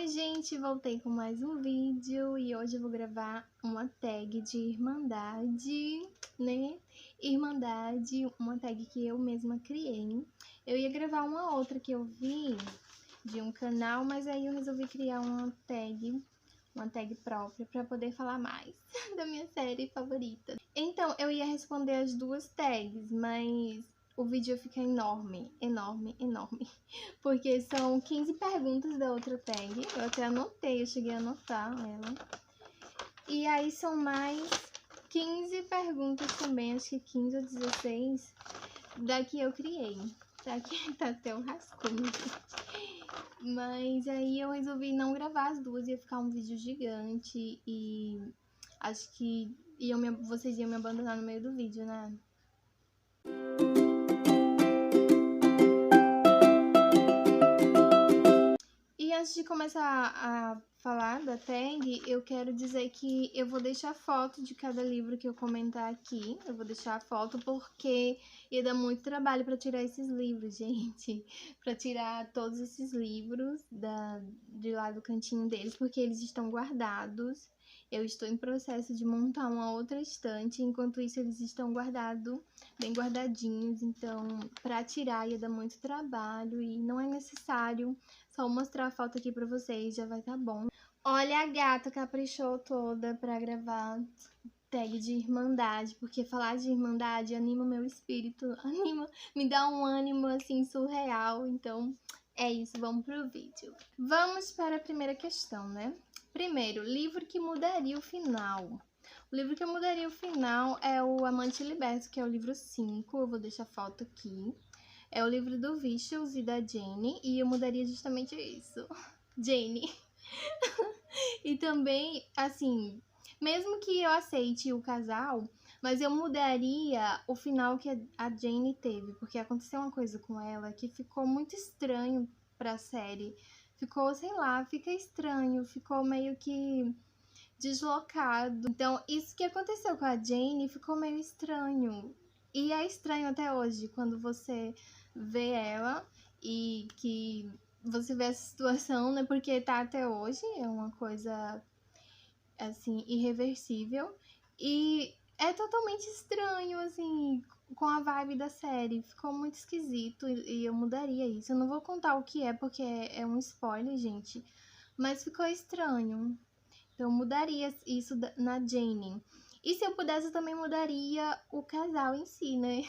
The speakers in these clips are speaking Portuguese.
Oi gente, voltei com mais um vídeo e hoje eu vou gravar uma tag de Irmandade, né? Irmandade, uma tag que eu mesma criei. Eu ia gravar uma outra que eu vi de um canal, mas aí eu resolvi criar uma tag própria para poder falar mais da minha série favorita. Então, eu ia responder as duas tags, mas o vídeo fica enorme, porque são 15 perguntas da outra tag. Eu até anotei, eu cheguei a anotar ela. E aí são mais 15 perguntas também, acho que 15 ou 16 da que eu criei. Aqui tá até o rascunho. Mas aí eu resolvi não gravar as duas, ia ficar um vídeo gigante e acho que vocês iam me abandonar no meio do vídeo, né? E antes de começar a falar da tag, eu quero dizer que eu vou deixar foto de cada livro que eu comentar aqui. Eu vou deixar a foto porque ia dar muito trabalho para tirar esses livros, gente. Para tirar todos esses livros de lá do cantinho deles, porque eles estão guardados. Eu estou em processo de montar uma outra estante, enquanto isso eles estão guardados, bem guardadinhos. Então, para tirar ia dar muito trabalho e não é necessário. Só mostrar a foto aqui pra vocês, já vai tá bom. Olha, a gata caprichou toda pra gravar tag de Irmandade, porque falar de Irmandade anima o meu espírito, me dá um ânimo assim surreal. Então é isso, vamos pro vídeo. Vamos para a primeira questão, né? Primeiro, livro que mudaria o final. O livro que eu mudaria o final é o Amante Liberto, que é o livro 5. Eu vou deixar a foto aqui. É o livro do Vicious e da Jane, e eu mudaria justamente isso. Jane. E também, assim, mesmo que eu aceite o casal, mas eu mudaria o final que a Jane teve, porque aconteceu uma coisa com ela que ficou muito estranho pra série. Ficou, sei lá, fica estranho, ficou meio que deslocado. Então, isso que aconteceu com a Jane ficou meio estranho. E é estranho até hoje, quando você vê ela e que você vê essa situação, né? Porque tá até hoje, é uma coisa, assim, irreversível. E é totalmente estranho, assim, com a vibe da série. Ficou muito esquisito e eu mudaria isso. Eu não vou contar o que é, porque é um spoiler, gente. Mas ficou estranho. Então, eu mudaria isso na Jane. E se eu pudesse, eu também mudaria o casal em si, né?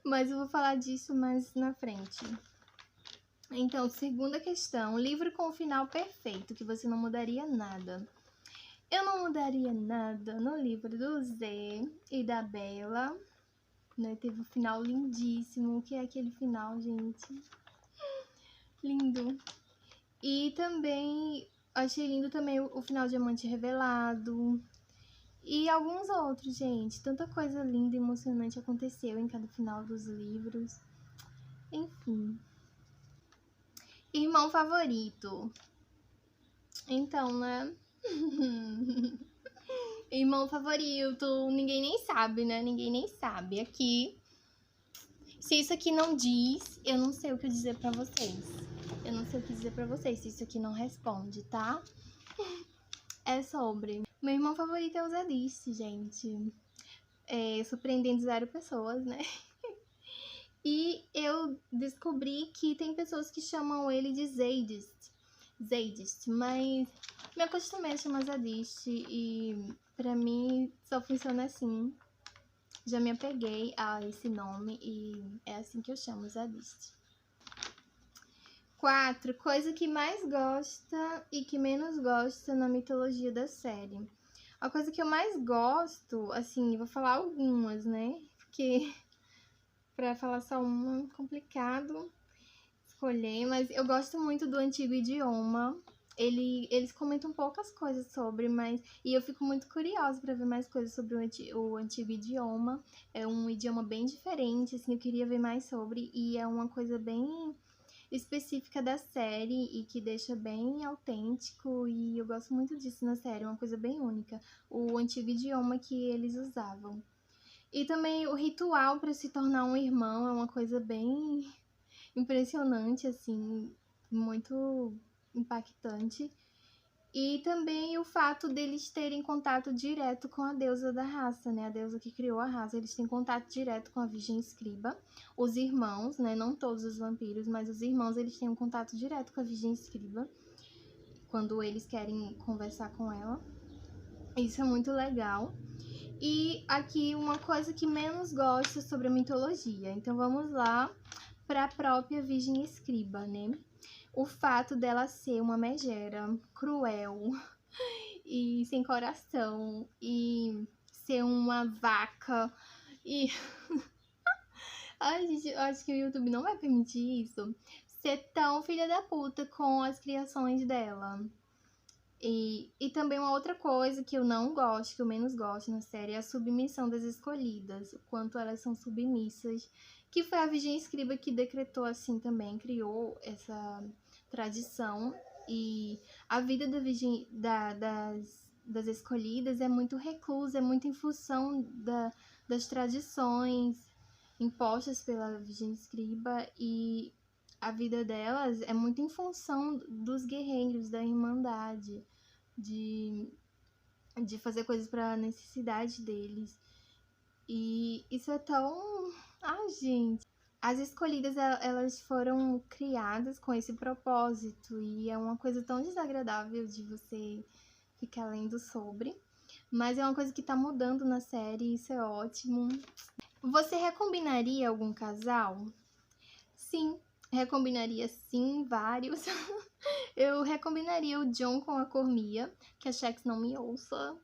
Mas eu vou falar disso mais na frente. Então, segunda questão. Livro com o final perfeito, que você não mudaria nada. Eu não mudaria nada no livro do Zé e da Bella, né? Teve um final lindíssimo. O que é aquele final, gente? Lindo. E também achei lindo também o final de Amante Revelado. E alguns outros, gente. Tanta coisa linda e emocionante aconteceu em cada final dos livros. Enfim. Irmão favorito. Então, né? Irmão favorito. Ninguém nem sabe, né? Ninguém nem sabe. Aqui. Se isso aqui não diz, eu não sei o que dizer pra vocês. Eu não sei o que dizer pra vocês se isso aqui não responde, tá? É sobre. Meu irmão favorito é o Zalice, gente. Surpreendendo 0 pessoas, né? E eu descobri que tem pessoas que chamam ele de Zeidist, mas me acostumei a chamar Zadist e pra mim só funciona assim. Já me apeguei a esse nome e é assim que eu chamo, Zadist. 4. Coisa que mais gosta e que menos gosta na mitologia da série. A coisa que eu mais gosto, assim, vou falar algumas, né? Porque pra falar só uma, é complicado escolher, mas eu gosto muito do antigo idioma. Eles comentam poucas coisas sobre, e eu fico muito curiosa para ver mais coisas sobre o antigo idioma. É um idioma bem diferente, assim, eu queria ver mais sobre, e é uma coisa bem específica da série e que deixa bem autêntico, e eu gosto muito disso na série, uma coisa bem única, o antigo idioma que eles usavam. E também o ritual para se tornar um irmão é uma coisa bem impressionante, assim, muito impactante. E também o fato deles terem contato direto com a deusa da raça, né? A deusa que criou a raça. Eles têm contato direto com a Virgem Escriba. Os irmãos, né? Não todos os vampiros, mas os irmãos, eles têm um contato direto com a Virgem Escriba quando eles querem conversar com ela. Isso é muito legal. E aqui uma coisa que menos gosto sobre a mitologia. Então vamos lá para a própria Virgem Escriba, né? O fato dela ser uma megera cruel e sem coração e ser uma vaca e ai, gente, eu acho que o YouTube não vai permitir isso. Ser tão filha da puta com as criações dela. E também uma outra coisa que eu não gosto, que eu menos gosto na série, é a submissão das escolhidas. O quanto elas são submissas. Que foi a Virgem Escriba que decretou assim também, criou essa tradição. E a vida da Virgem, das escolhidas é muito reclusa, é muito em função das tradições impostas pela Virgem Escriba. E a vida delas é muito em função dos guerreiros, da irmandade, de fazer coisas para necessidade deles. E isso é tão... Ai, gente. As escolhidas, elas foram criadas com esse propósito. E é uma coisa tão desagradável de você ficar lendo sobre. Mas é uma coisa que tá mudando na série, isso é ótimo. Você recombinaria algum casal? Sim, recombinaria sim, vários. Eu recombinaria o John com a Cormia, que a Shax não me ouça.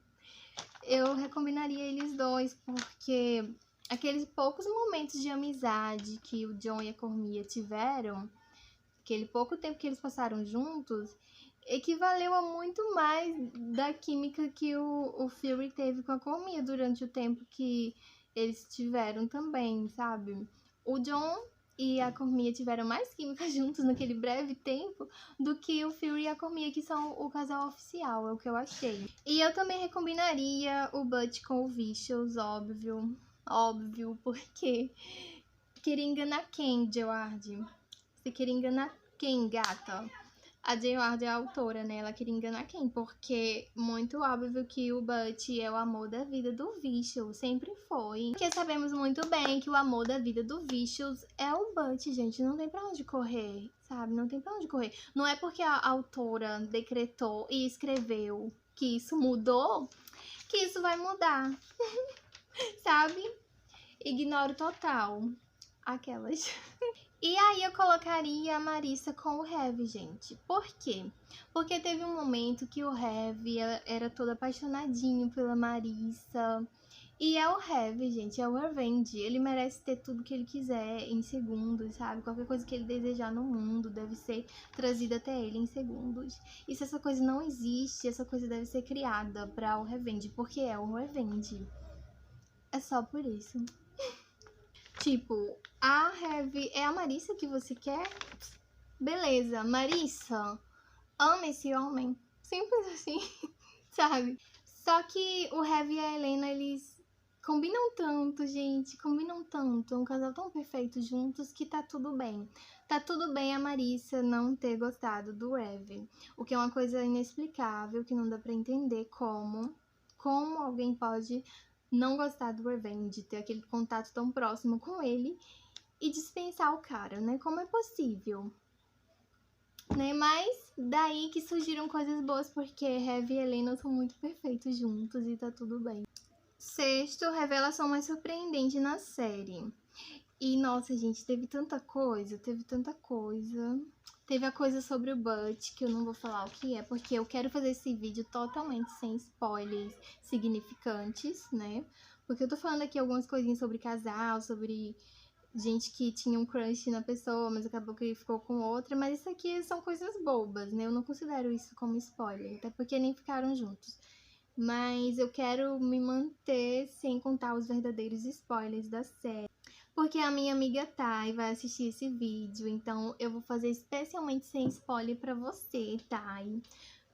Eu recombinaria eles dois, porque aqueles poucos momentos de amizade que o John e a Cormia tiveram, aquele pouco tempo que eles passaram juntos, equivaleu a muito mais da química que o Fury teve com a Cormia durante o tempo que eles tiveram também, sabe? O John e a Cormia tiveram mais química juntos naquele breve tempo do que o Fury e a Cormia, que são o casal oficial, é o que eu achei. E eu também recombinaria o Butch com o Vicious, óbvio, porque queria enganar quem, Gerard? Você queria enganar quem, gata? A Gerard é a autora, né? Ela queria enganar quem? Porque muito óbvio que o Butch é o amor da vida do Vicious, sempre foi. Porque sabemos muito bem que o amor da vida do Vicious é o Butch, gente. Não tem pra onde correr, sabe? Não tem pra onde correr. Não é porque a autora decretou e escreveu que isso mudou, que isso vai mudar, sabe? Ignoro total. Aquelas... E aí eu colocaria a Marissa com o Heavy, gente. Por quê? Porque teve um momento que o Heavy era todo apaixonadinho pela Marissa. E é o Heavy, gente, é o Revenge. Ele merece ter tudo que ele quiser em segundos, sabe? Qualquer coisa que ele desejar no mundo deve ser trazida até ele em segundos. E se essa coisa não existe, essa coisa deve ser criada para o Revenge, porque é o Revenge. É só por isso. Tipo, a Heavy é a Marissa que você quer? Beleza, Marissa, ama esse homem. Simples assim, sabe? Só que o Heavy e a Helena, eles combinam tanto, gente. Combinam tanto. É um casal tão perfeito juntos que tá tudo bem. Tá tudo bem a Marissa não ter gostado do Heavy. O que é uma coisa inexplicável, que não dá pra entender como alguém pode não gostar do Revenge, ter aquele contato tão próximo com ele e dispensar o cara, né? Como é possível? Né? Mas daí que surgiram coisas boas, porque Heavy e Helena são muito perfeitos juntos e tá tudo bem. Sexto, revelação mais surpreendente na série. E, nossa, gente, teve tanta coisa. Teve a coisa sobre o Butch, que eu não vou falar o que é, porque eu quero fazer esse vídeo totalmente sem spoilers significantes, né? Porque eu tô falando aqui algumas coisinhas sobre casal, sobre gente que tinha um crush na pessoa, mas acabou que ficou com outra. Mas isso aqui são coisas bobas, né? Eu não considero isso como spoiler, até porque nem ficaram juntos. Mas eu quero me manter sem contar os verdadeiros spoilers da série. Porque a minha amiga Thay vai assistir esse vídeo, então eu vou fazer especialmente sem spoiler pra você, Thay.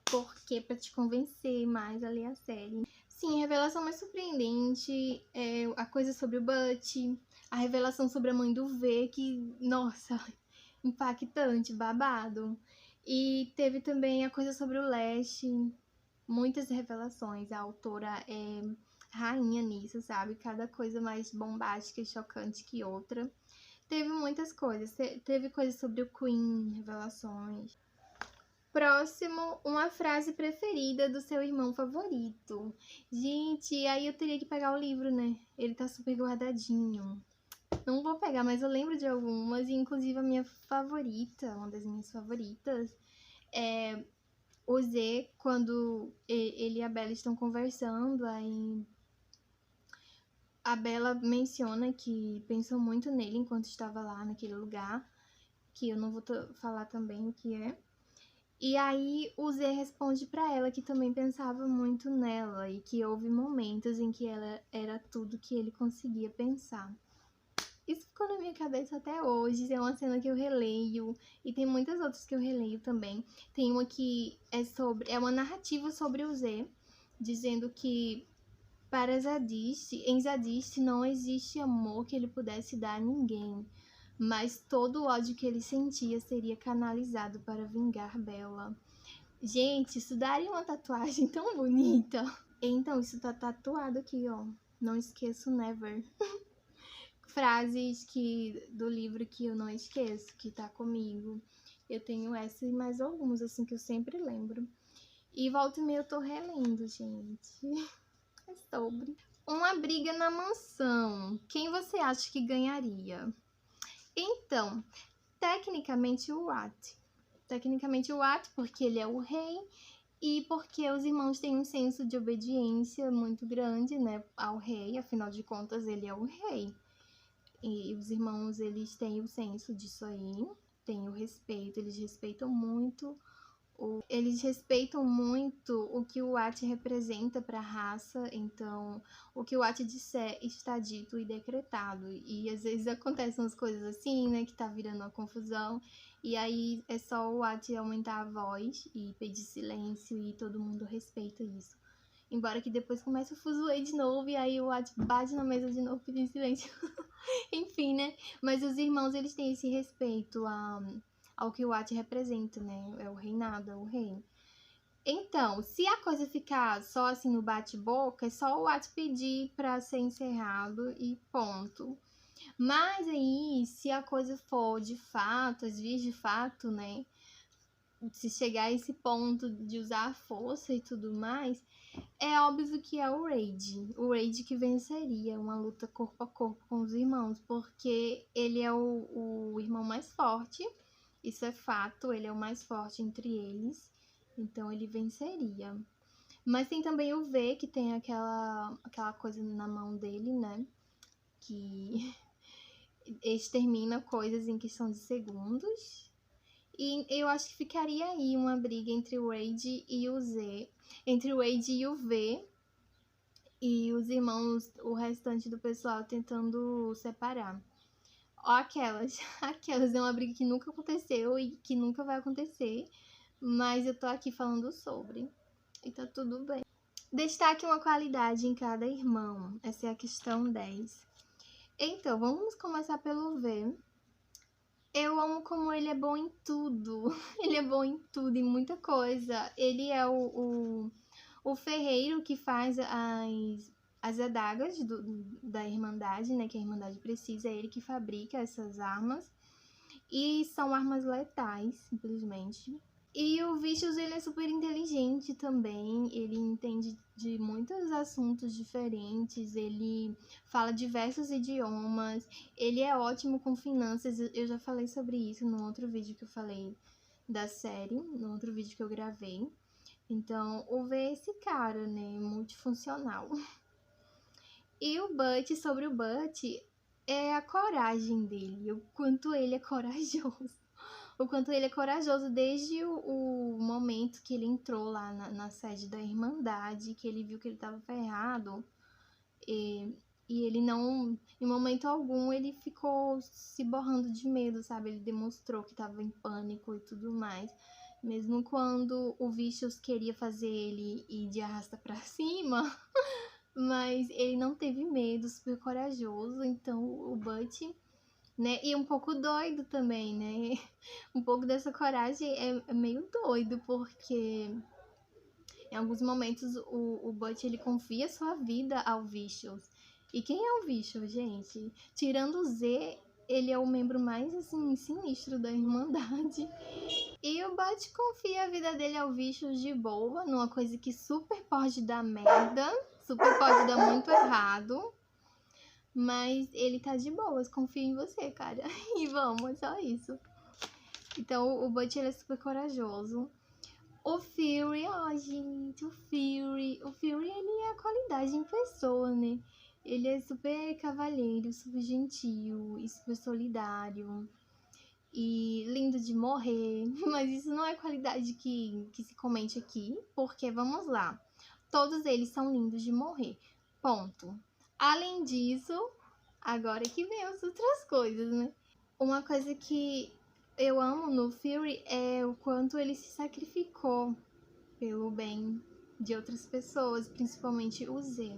Porque pra te convencer mais a ler a série. Sim, a revelação mais surpreendente é a coisa sobre o Butch, a revelação sobre a mãe do V, que, nossa, impactante, babado. E teve também a coisa sobre o Leste, muitas revelações. A autora é rainha nisso, sabe? Cada coisa mais bombástica e chocante que outra. Teve muitas coisas. Teve coisas sobre o Queen, revelações. Próximo, uma frase preferida do seu irmão favorito. Gente, aí eu teria que pegar o livro, né? Ele tá super guardadinho. Não vou pegar, mas eu lembro de algumas, e inclusive a minha favorita, uma das minhas favoritas, é o Z, quando ele e a Bella estão conversando, aí a Bella menciona que pensou muito nele enquanto estava lá naquele lugar, que eu não vou falar também o que é. E aí o Z responde pra ela que também pensava muito nela e que houve momentos em que ela era tudo que ele conseguia pensar. Isso ficou na minha cabeça até hoje, é uma cena que eu releio, e tem muitas outras que eu releio também. Tem uma que é uma narrativa sobre o Z, dizendo que para Zadiste, em Zadiste não existe amor que ele pudesse dar a ninguém, mas todo o ódio que ele sentia seria canalizado para vingar Bella. Gente, isso daria uma tatuagem tão bonita. Então, isso tá tatuado aqui, ó. Não esqueço never. Frases do livro que eu não esqueço, que tá comigo. Eu tenho essa e mais alguns, assim, que eu sempre lembro. E volta e meia eu tô relendo, gente. É sobre. Uma briga na mansão. Quem você acha que ganharia? Então, tecnicamente o Watt. Tecnicamente o Watt, porque ele é o rei e porque os irmãos têm um senso de obediência muito grande, né, ao rei. Afinal de contas, ele é o rei. E os irmãos, eles têm o senso disso aí, têm o respeito, eles respeitam muito o que o Watt representa para a raça, então o que o Watt disser está dito e decretado. E às vezes acontecem umas coisas assim, né, que tá virando uma confusão, e aí é só o Watt aumentar a voz e pedir silêncio e todo mundo respeita isso. Embora que depois comece o fuzuê de novo e aí o Watt bate na mesa de novo pedindo silêncio. Enfim, né? Mas os irmãos, eles têm esse respeito ao que o Watt representa, né? É o reinado, é o rei. Então, se a coisa ficar só assim no bate-boca, é só o Watt pedir pra ser encerrado e ponto. Mas aí, se a coisa for de fato, as vias de fato, né? Se chegar a esse ponto de usar a força e tudo mais, é óbvio que é o Raid que venceria uma luta corpo a corpo com os irmãos, porque ele é o irmão mais forte, isso é fato, ele é o mais forte entre eles, então ele venceria. Mas tem também o V, que tem aquela coisa na mão dele, né, que extermina coisas em questão de segundos. E eu acho que ficaria aí uma briga entre o Raid e o Z, entre o Raid e o V, e os irmãos, o restante do pessoal tentando separar. Ó, aquelas é uma briga que nunca aconteceu e que nunca vai acontecer, mas eu tô aqui falando sobre, e tá tudo bem. Destaque uma qualidade em cada irmão, essa é a questão 10. Então, vamos começar pelo V. Eu amo como ele é bom em tudo, ele é bom em tudo, em muita coisa. Ele é o ferreiro que faz as adagas da Irmandade, né? Que a Irmandade precisa, é ele que fabrica essas armas. E são armas letais, simplesmente. E o Vicious, ele é super inteligente também, ele entende de muitos assuntos diferentes, ele fala diversos idiomas, ele é ótimo com finanças, eu já falei sobre isso no outro vídeo que eu falei da série, no outro vídeo que eu gravei. Então, o V é esse cara, né, multifuncional. E o Butch, sobre o Butch, é a coragem dele, o quanto ele é corajoso. O quanto ele é corajoso desde o momento que ele entrou lá na sede da Irmandade, que ele viu que ele estava ferrado. E ele não, em momento algum, ele ficou se borrando de medo, sabe? Ele demonstrou que estava em pânico e tudo mais. Mesmo quando o Vicious queria fazer ele ir de arrasta pra cima, mas ele não teve medo, super corajoso. Então o Butch né? E um pouco doido também, né? Um pouco dessa coragem é meio doido, porque em alguns momentos o Butch ele confia sua vida ao Vicious. E quem é o Vicious, gente? Tirando o Z, ele é o membro mais assim sinistro da Irmandade. E o Butch confia a vida dele ao Vicious de boa, numa coisa que super pode dar merda, super pode dar muito errado. Mas ele tá de boas, confio em você, cara. E vamos, é só isso. Então o Butch ele é super corajoso. O Fury, gente, o Fury ele é a qualidade em pessoa, né? Ele é super cavalheiro, super gentil e super solidário. E lindo de morrer. Mas isso não é qualidade que se comente aqui, porque vamos lá. Todos eles são lindos de morrer. Ponto. Além disso, agora que vem as outras coisas, né? Uma coisa que eu amo no Fury é o quanto ele se sacrificou pelo bem de outras pessoas, principalmente o Z,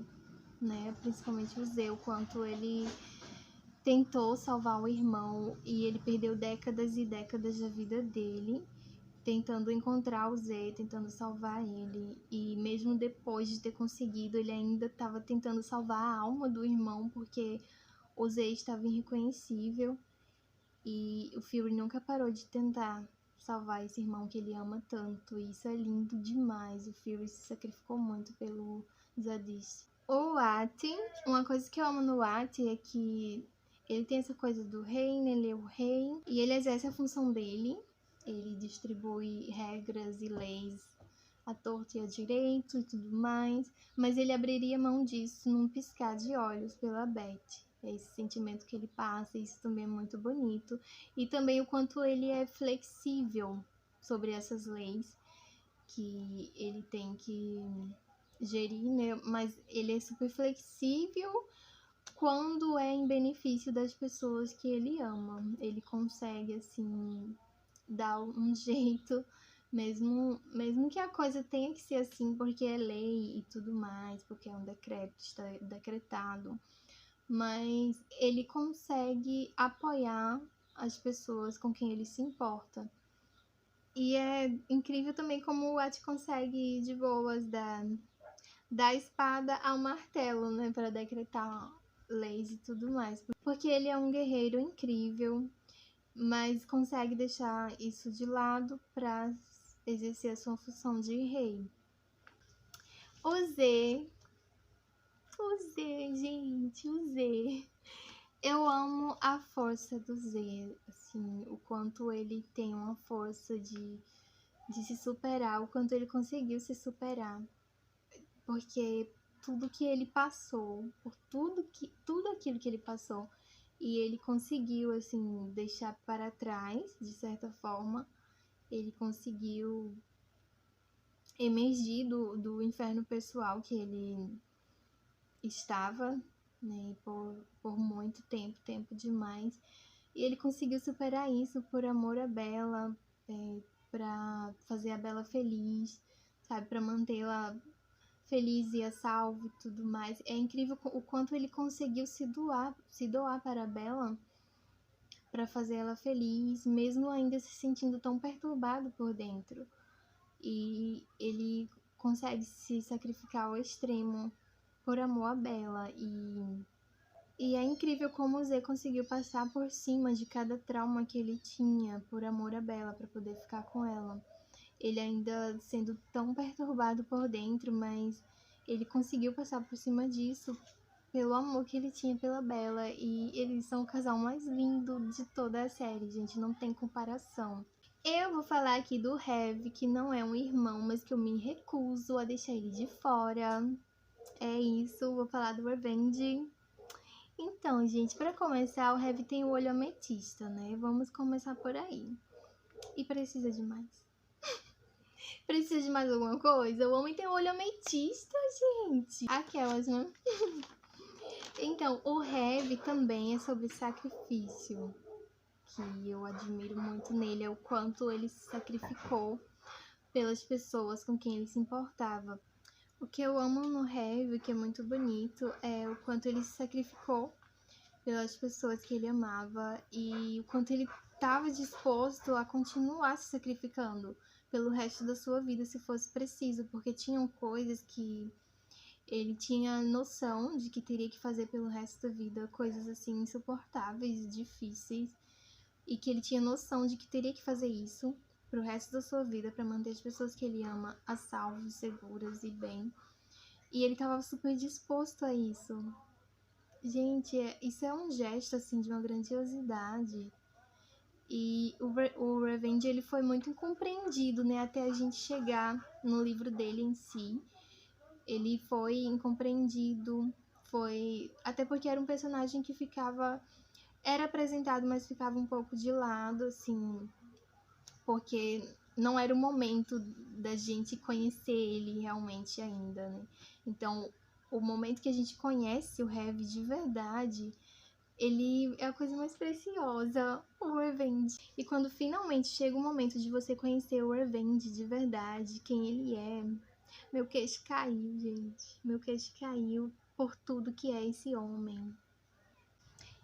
né? Principalmente o Z, o quanto ele tentou salvar o irmão e ele perdeu décadas e décadas da vida dele tentando encontrar o Z, tentando salvar ele. E mesmo depois de ter conseguido, ele ainda estava tentando salvar a alma do irmão, porque o Z estava irreconhecível. E o Fury nunca parou de tentar salvar esse irmão que ele ama tanto. E isso é lindo demais. O Fury se sacrificou muito pelo Zadis. O Ati, uma coisa que eu amo no Ati é que ele tem essa coisa do rei, né? Ele é o rei e ele exerce a função dele. Ele distribui regras e leis à torta e à direito e tudo mais, mas ele abriria mão disso num piscar de olhos pela Beth. É esse sentimento que ele passa, isso também é muito bonito. E também o quanto ele é flexível sobre essas leis que ele tem que gerir, né? Mas ele é super flexível quando é em benefício das pessoas que ele ama. Ele consegue, assim, dar um jeito, mesmo que a coisa tenha que ser assim, porque é lei e tudo mais, porque é um decreto, está decretado. Mas ele consegue apoiar as pessoas com quem ele se importa. E é incrível também como o Watt consegue ir de boas da espada ao martelo, né, para decretar leis e tudo mais. Porque ele é um guerreiro incrível, mas consegue deixar isso de lado para exercer a sua função de rei. O Z, gente, o Z. Eu amo a força do Z, assim, o quanto ele tem uma força de se superar, o quanto ele conseguiu se superar. Porque tudo que ele passou, por tudo aquilo que ele passou, e ele conseguiu, assim, deixar para trás, de certa forma, ele conseguiu emergir do inferno pessoal que ele estava, né, por muito tempo demais. E ele conseguiu superar isso por amor à Bella, para fazer a Bella feliz, sabe, para mantê-la feliz e a salvo e tudo mais. É incrível o quanto ele conseguiu se doar para a Bella, para fazer ela feliz, mesmo ainda se sentindo tão perturbado por dentro. E ele consegue se sacrificar ao extremo por amor à Bella. E é incrível como o Z conseguiu passar por cima de cada trauma que ele tinha por amor à Bella, para poder ficar com ela. Ele ainda sendo tão perturbado por dentro, mas ele conseguiu passar por cima disso pelo amor que ele tinha pela Bella. E eles são o casal mais lindo de toda a série, gente, não tem comparação. Eu vou falar aqui do Heavy, que não é um irmão, mas que eu me recuso a deixar ele de fora. É isso, vou falar do Revenge. Então, gente, para começar, o Heavy tem o olho ametista, né? Vamos começar por aí. E precisa de mais? Precisa de mais alguma coisa? O homem tem o olho ametista, gente. Aquelas, né? Então, o Heavy também é sobre sacrifício, que eu admiro muito nele, é o quanto ele se sacrificou pelas pessoas com quem ele se importava. O que eu amo no Heavy, que é muito bonito, é o quanto ele se sacrificou pelas pessoas que ele amava e o quanto ele estava disposto a continuar se sacrificando pelo resto da sua vida se fosse preciso, porque tinham coisas que ele tinha noção de que teria que fazer pelo resto da vida, coisas assim insuportáveis, difíceis, e que ele tinha noção de que teria que fazer isso pro resto da sua vida para manter as pessoas que ele ama a salvo, seguras e bem. E ele tava super disposto a isso. Gente, isso é um gesto assim de uma grandiosidade. E o Revenge ele foi muito incompreendido, né, até a gente chegar no livro dele em si. Ele foi incompreendido, foi até porque era um personagem que era apresentado, mas ficava um pouco de lado, assim, porque não era o momento da gente conhecer ele realmente ainda, né? Então, o momento que a gente conhece o Heavy de verdade, ele é a coisa mais preciosa, o Revenge. E quando finalmente chega o momento de você conhecer o Revenge de verdade, quem ele é, meu queixo caiu, gente. Meu queixo caiu por tudo que é esse homem.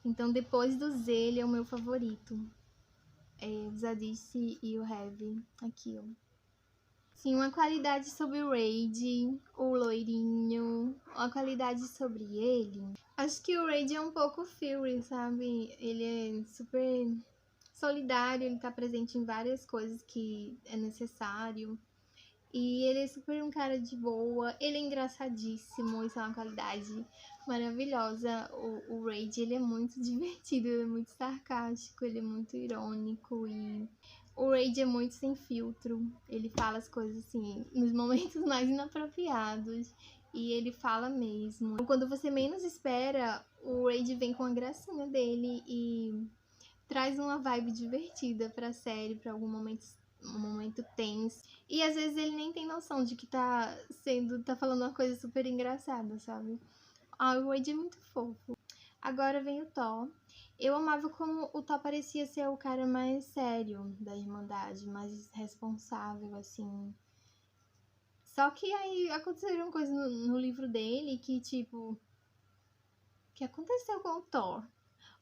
Então, depois do Z, ele é o meu favorito. O Zadis e o Heavy, aqui, ó. Sim, uma qualidade sobre o Raid, o loirinho, uma qualidade sobre ele. Acho que o Raid é um pouco Fury, sabe? Ele é super solidário, ele tá presente em várias coisas que é necessário. E ele é super um cara de boa, ele é engraçadíssimo, isso é uma qualidade maravilhosa. O Raid, ele é muito divertido, ele é muito sarcástico, ele é muito irônico e o Raid é muito sem filtro. Ele fala as coisas assim, nos momentos mais inapropriados e ele fala mesmo. Quando você menos espera, o Raid vem com a gracinha dele e traz uma vibe divertida pra série, pra algum momento, um momento tenso. E às vezes ele nem tem noção de que tá falando uma coisa super engraçada, sabe? O Wade é muito fofo. Agora vem o Thor. Eu amava como o Thor parecia ser o cara mais sério da Irmandade, mais responsável, assim. Só que aí aconteceram coisas no livro dele que, tipo, o que aconteceu com o Thor?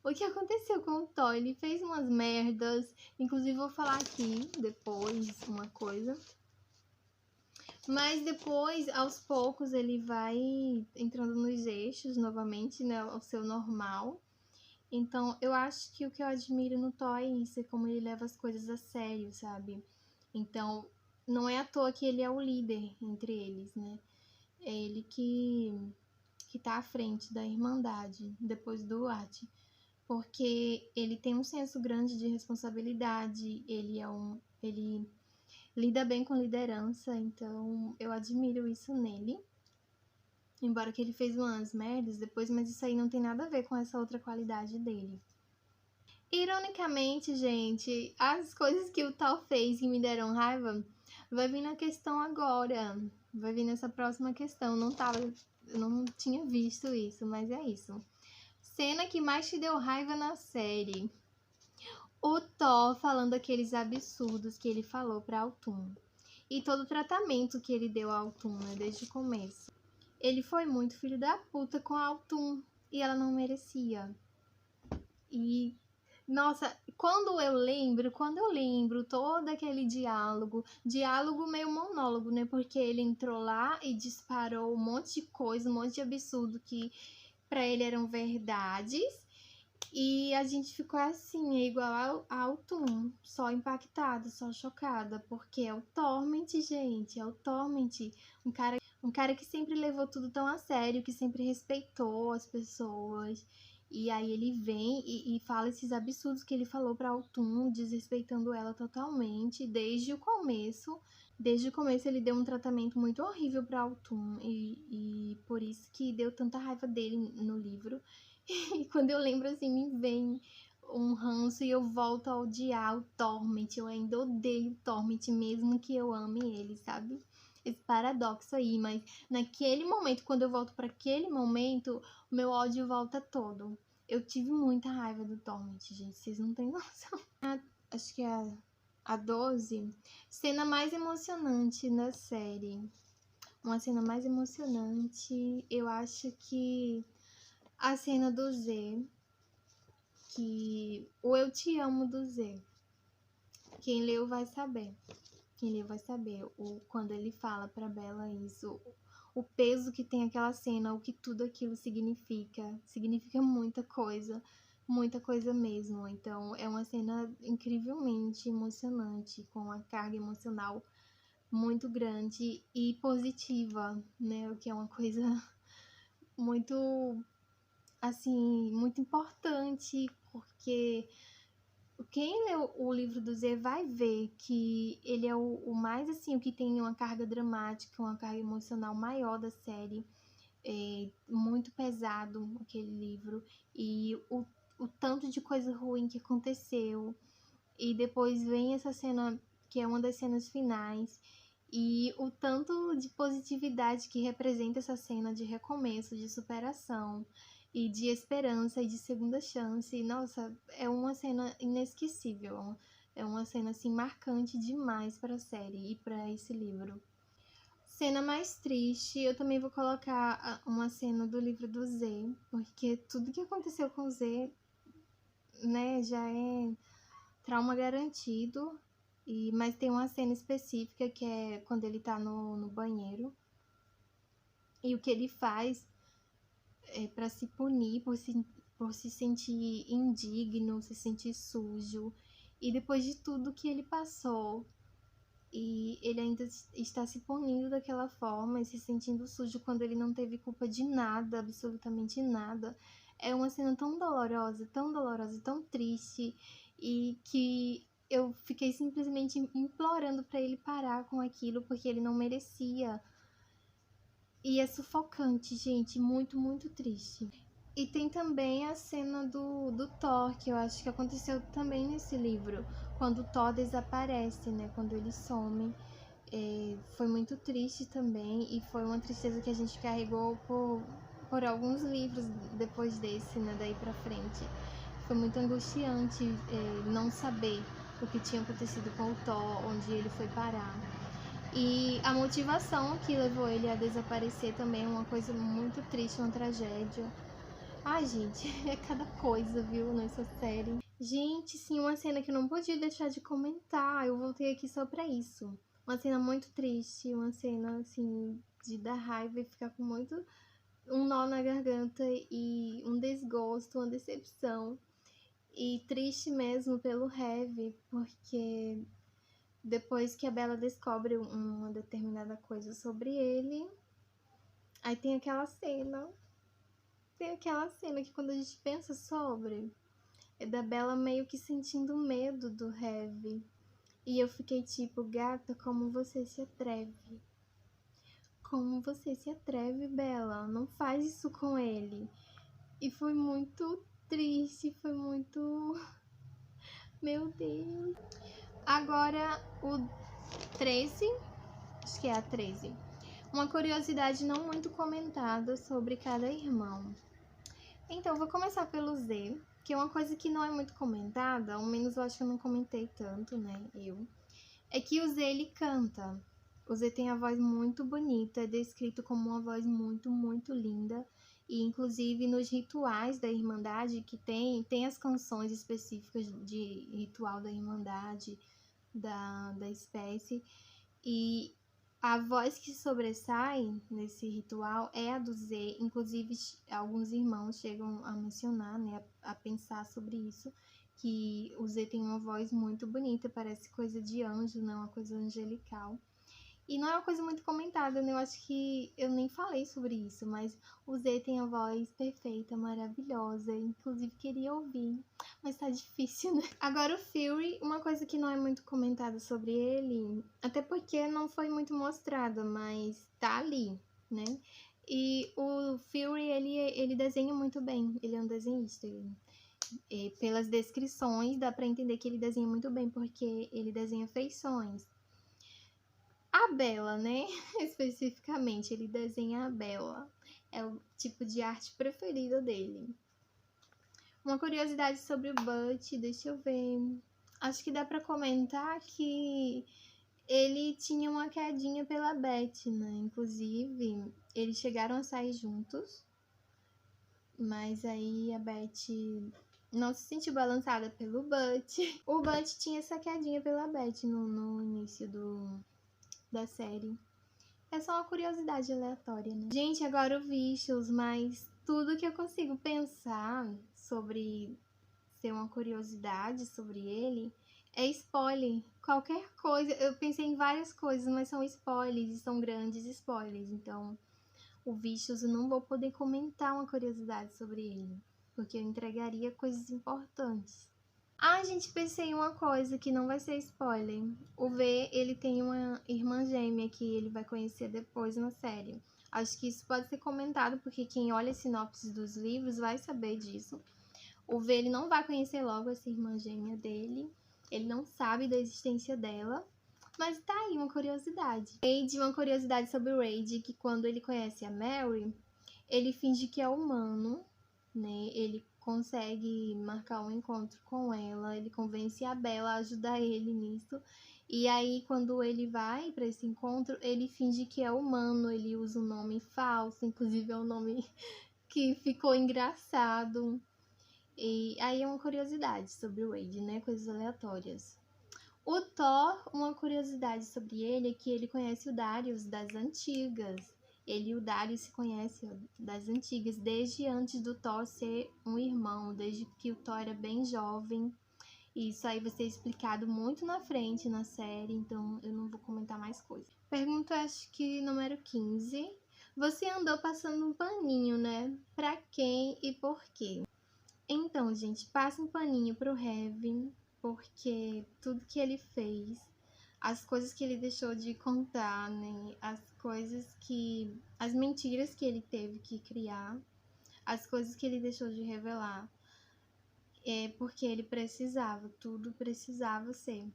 O que aconteceu com o Thor? Ele fez umas merdas. Inclusive, vou falar aqui depois uma coisa. Mas depois, aos poucos, ele vai entrando nos eixos novamente, né? Ao seu normal. Então, eu acho que o que eu admiro no Thor é isso, é como ele leva as coisas a sério, sabe? Então, não é à toa que ele é o líder entre eles, né? É ele que tá à frente da Irmandade, depois do Ati. Porque ele tem um senso grande de responsabilidade, ele lida bem com liderança, então eu admiro isso nele. Embora que ele fez umas merdas depois, mas isso aí não tem nada a ver com essa outra qualidade dele. Ironicamente, gente, as coisas que o Tal fez que me deram raiva, vai vir na questão agora. Vai vir nessa próxima questão. Eu não tinha visto isso, mas é isso. Cena que mais te deu raiva na série. O Thor falando aqueles absurdos que ele falou pra Autumn. E todo o tratamento que ele deu a Autumn, né, desde o começo. Ele foi muito filho da puta com a Autumn. E ela não merecia. E, nossa, quando eu lembro todo aquele diálogo meio monólogo, né? Porque ele entrou lá e disparou um monte de coisa, um monte de absurdo que pra ele eram verdades. E a gente ficou assim, igual ao Autumn, só impactada, só chocada, porque é o Torment, gente, é o Torment, um cara que sempre levou tudo tão a sério, que sempre respeitou as pessoas. E aí ele vem e fala esses absurdos que ele falou pra Autumn, desrespeitando ela totalmente, desde o começo. Desde o começo ele deu um tratamento muito horrível pra Autumn e por isso que deu tanta raiva dele no livro. E quando eu lembro assim, me vem um ranço e eu volto a odiar o Torment. Eu ainda odeio o Torment, mesmo que eu ame ele, sabe? Esse paradoxo aí, mas naquele momento, quando eu volto para aquele momento, o meu ódio volta todo. Eu tive muita raiva do Torment, gente, vocês não têm noção. Acho que é a 12, cena mais emocionante na série. Uma cena mais emocionante, eu acho que a cena do Z, que o Eu Te Amo do Z. Quem leu vai saber. Quem leu vai saber quando ele fala pra Bella isso, o peso que tem aquela cena, o que tudo aquilo significa. Significa muita coisa mesmo. Então é uma cena incrivelmente emocionante, com uma carga emocional muito grande e positiva, né? O que é uma coisa muito, assim, muito importante, porque quem leu o livro do Z vai ver que ele é o mais, assim, o que tem uma carga dramática, uma carga emocional maior da série. É muito pesado aquele livro. E o tanto de coisa ruim que aconteceu. E depois vem essa cena, que é uma das cenas finais. E o tanto de positividade que representa essa cena de recomeço, de superação e de esperança e de segunda chance. Nossa, é uma cena inesquecível. É uma cena assim marcante demais para a série e para esse livro. Cena mais triste, eu também vou colocar uma cena do livro do Z, porque tudo que aconteceu com o Z, né, já é trauma garantido. Mas tem uma cena específica que é quando ele tá no banheiro. E o que ele faz é para se punir por se sentir indigno, se sentir sujo. E depois de tudo que ele passou, e ele ainda está se punindo daquela forma e se sentindo sujo quando ele não teve culpa de nada, absolutamente nada. É uma cena tão dolorosa, tão triste, e que eu fiquei simplesmente implorando para ele parar com aquilo, porque ele não merecia. E é sufocante, gente, muito triste. E tem também a cena do Thor, que eu acho que aconteceu também nesse livro, quando o Thor desaparece, né? Quando ele some. Foi muito triste também, e foi uma tristeza que a gente carregou por alguns livros depois desse, né? Daí pra frente. Foi muito angustiante não saber o que tinha acontecido com o Thor, onde ele foi parar. E a motivação que levou ele a desaparecer também é uma coisa muito triste, uma tragédia. Ai, gente, é cada coisa, viu, nessa série. Gente, sim, uma cena que eu não podia deixar de comentar. Eu voltei aqui só pra isso. Uma cena muito triste, uma cena, assim, de dar raiva e ficar com muito um nó na garganta e um desgosto, uma decepção. E triste mesmo pelo Heavy, porque depois que a Bella descobre uma determinada coisa sobre ele, aí tem aquela cena que quando a gente pensa sobre, é da Bella meio que sentindo medo do Heavy. E eu fiquei tipo, gata, como você se atreve? Como você se atreve, Bella? Não faz isso com ele. E foi muito triste, foi muito... Meu Deus. Agora, o 13, acho que é a 13. Uma curiosidade não muito comentada sobre cada irmão. Então, eu vou começar pelo Z, que é uma coisa que não é muito comentada, ao menos eu acho que eu não comentei tanto, né, é que o Z, ele canta. O Z tem a voz muito bonita, é descrito como uma voz muito linda, e inclusive nos rituais da Irmandade, que tem as canções específicas de ritual da Irmandade, da espécie, e a voz que sobressai nesse ritual é a do Z. Inclusive, alguns irmãos chegam a mencionar, né, a pensar sobre isso, que o Z tem uma voz muito bonita, parece coisa de anjo, né, uma coisa angelical. E não é uma coisa muito comentada, né? Eu acho que eu nem falei sobre isso, mas o Z tem a voz perfeita, maravilhosa. Inclusive, queria ouvir, mas tá difícil, né? Agora, o Fury, uma coisa que não é muito comentada sobre ele, até porque não foi muito mostrada, mas tá ali, né? E o Fury, ele desenha muito bem, ele é um desenhista. E pelas descrições, dá pra entender que ele desenha muito bem, porque ele desenha feições. A Bella, né? Especificamente, ele desenha a Bella. É o tipo de arte preferida dele. Uma curiosidade sobre o Butch, deixa eu ver. Acho que dá pra comentar que ele tinha uma quedinha pela Beth, né? Inclusive, eles chegaram a sair juntos. Mas aí a Beth não se sentiu balançada pelo Butch. O Butch tinha essa quedinha pela Beth no início da série. É só uma curiosidade aleatória, né? Gente, agora o Vicious, mas tudo que eu consigo pensar sobre ser uma curiosidade sobre ele é spoiler. Qualquer coisa, eu pensei em várias coisas, mas são spoilers e são grandes spoilers. Então, o Vicious eu não vou poder comentar uma curiosidade sobre ele, porque eu entregaria coisas importantes. Ah, gente, pensei em uma coisa que não vai ser spoiler. O V, ele tem uma irmã gêmea que ele vai conhecer depois na série. Acho que isso pode ser comentado, porque quem olha a sinopse dos livros vai saber disso. O V, ele não vai conhecer logo essa irmã gêmea dele. Ele não sabe da existência dela. Mas tá aí uma curiosidade. Uma curiosidade sobre o Raid, que quando ele conhece a Mary, ele finge que é humano, né? Ele consegue marcar um encontro com ela, ele convence a Bella a ajudar ele nisso. E aí, quando ele vai para esse encontro, ele finge que é humano, ele usa um nome falso, inclusive é um nome que ficou engraçado. E aí é uma curiosidade sobre o Wade, né? Coisas aleatórias. O Thor, uma curiosidade sobre ele é que ele conhece o Darius das antigas. Ele e o Darius se conhecem das antigas, desde antes do Thor ser um irmão, desde que o Thor era bem jovem. E isso aí vai ser explicado muito na frente na série, então eu não vou comentar mais coisas. Pergunta, acho que número 15. Você andou passando um paninho, né? Pra quem e por quê? Então, gente, passa um paninho pro Heaven, porque tudo que ele fez, as coisas que ele deixou de contar, né? As mentiras que ele teve que criar, as coisas que ele deixou de revelar, é porque ele precisava, tudo precisava ser.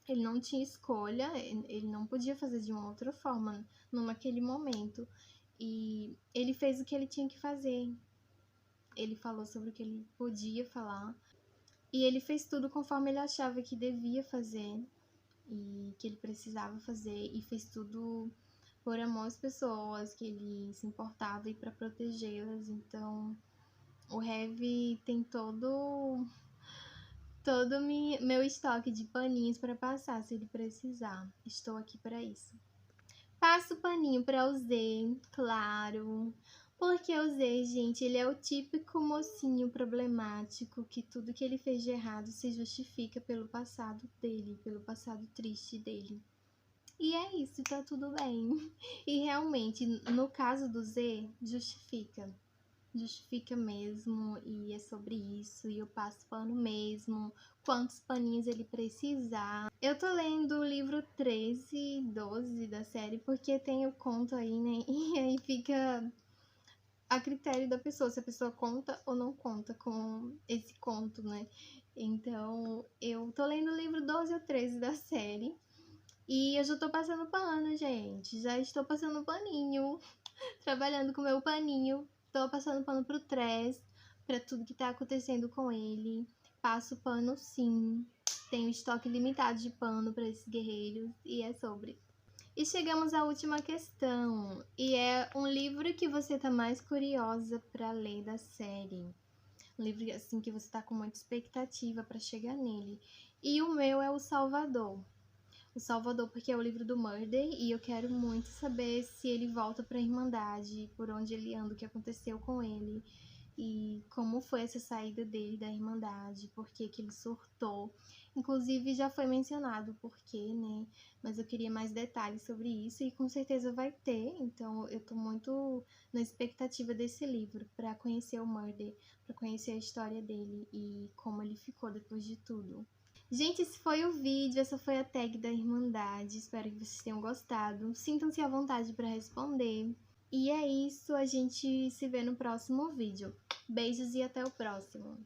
Ele não tinha escolha, ele não podia fazer de uma outra forma naquele momento. E ele fez o que ele tinha que fazer. Ele falou sobre o que ele podia falar. E ele fez tudo conforme ele achava que devia fazer e que ele precisava fazer, e fez tudo por amor às pessoas, que ele se importava e para protegê-las. Então, o Heavy tem todo meu estoque de paninhos para passar se ele precisar. Estou aqui para isso. Passo o paninho para o Z, claro. Porque o Z, gente, ele é o típico mocinho problemático que tudo que ele fez de errado se justifica pelo passado dele, pelo passado triste dele. E é isso, tá tudo bem. E realmente, no caso do Z, justifica. Justifica mesmo, e é sobre isso, e eu passo pano mesmo, quantos paninhos ele precisar. Eu tô lendo o livro 13 e 12 da série, porque tem o conto aí, né? E aí fica a critério da pessoa, se a pessoa conta ou não conta com esse conto, né? Então, eu tô lendo o livro 12 ou 13 da série, e eu já tô passando pano, gente. Já estou passando paninho, trabalhando com meu paninho. Tô passando pano pro Tress, pra tudo que tá acontecendo com ele. Passo pano sim. Tenho estoque limitado de pano pra esses guerreiros, e é sobre. E chegamos à última questão, e é um livro que você tá mais curiosa pra ler da série. Um livro assim que você tá com muita expectativa pra chegar nele. E o meu é O Salvador. O Salvador, porque é o livro do Murder, e eu quero muito saber se ele volta pra Irmandade, por onde ele anda, o que aconteceu com ele, e como foi essa saída dele da Irmandade, por que ele surtou. Inclusive já foi mencionado o porquê, né? Mas eu queria mais detalhes sobre isso, e com certeza vai ter, então eu tô muito na expectativa desse livro, pra conhecer o Murder, pra conhecer a história dele e como ele ficou depois de tudo. Gente, esse foi o vídeo, essa foi a tag da Irmandade. Espero que vocês tenham gostado. Sintam-se à vontade para responder. E é isso, a gente se vê no próximo vídeo. Beijos e até o próximo.